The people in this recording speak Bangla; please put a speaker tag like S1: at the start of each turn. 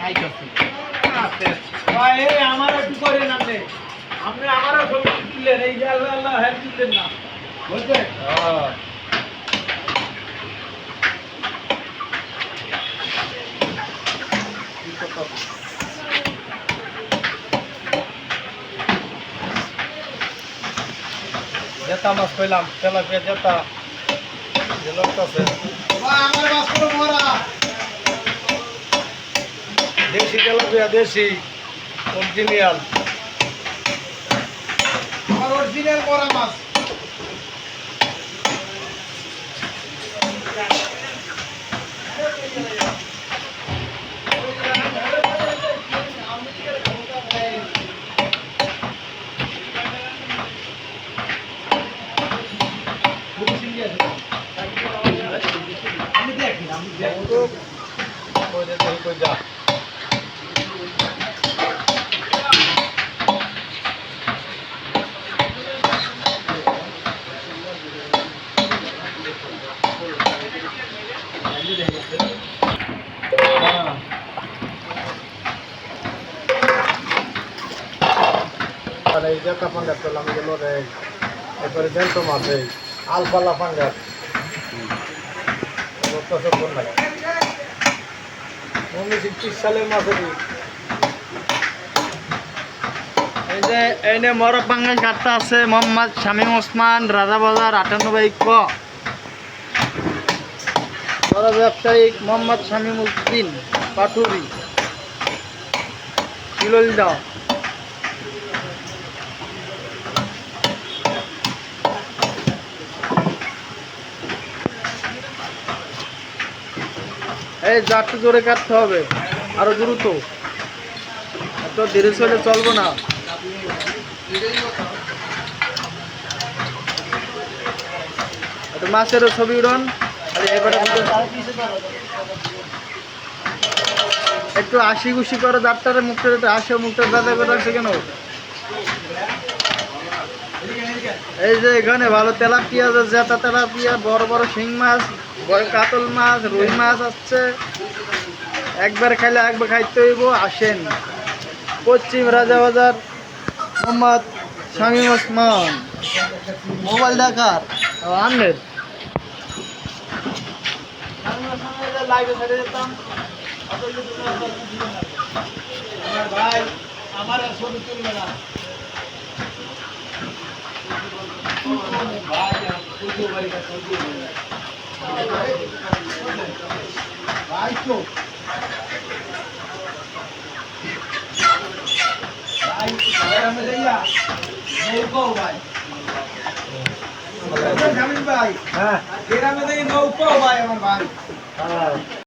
S1: আইতাছি
S2: ভাই এই আমার একটু করেন আপনি আপনি আমারও ছবি তুললেন এই যে আল্লাহ আল্লাহ হ্যাঁ তুললেন না বুঝছেন
S1: জেতা মাছ কইলাম তেলাপিয়া জেতা যে লোকটাছে
S2: ভাই আমার মাছগুলো মরা
S1: দেশি তেলাপিয়া দেশি অরিজিনাল
S2: আমার অরিজিনাল মরা মাছ আমি দেখি আমি দেখি
S1: কই দে কই যা আর এই জেতা পাঙ্গাস করলাম গেল রে এরপরে জেন্টো মাছ এই আলফালা পাঙ্গাস সালের মাছের
S3: এই যে এনে বড় পাঙ্গাস ঘাটটা আছে মোহাম্মদ শামীম ওসমান রাজাবাজার 98 ক বড় ব্যবসায়িক মোহাম্মদ শামীম উদ্দিন পাটুরি শিললদা এই জাতটা জোরে কাটতে হবে আরো দ্রুত এত ধীরে চলে চলবো না মাছেরও ছবি উড়ন এবারে একটু আশি গুশি করে দাঁতটারে মুখটা একটু আসে মুখটা দাদা করে রাখছে কেন এই যে এখানে ভালো তেলাপিয়া জেতা তেলাপিয়া বড় বড় শিং মাছ বড় কাতল মাছ রুই মাছ আসছে একবার খাইলে একবার খাইতে হইব আসেন পশ্চিম রাজাবাজার মোহাম্মদ শামীম ওসমান মোবাইল দেখার আনলেন
S2: লাইভে ছেড়ে যেতাম আমার ভাই আমার আর ছবি তুলবে না ভাই ভাই তো ভাই গ্রামে যাইয়া নৌকো ভাই জামিন ভাই
S1: হ্যাঁ
S2: গ্রামে যাই নৌকো ভাই আমার ভাই
S1: হ্যাঁ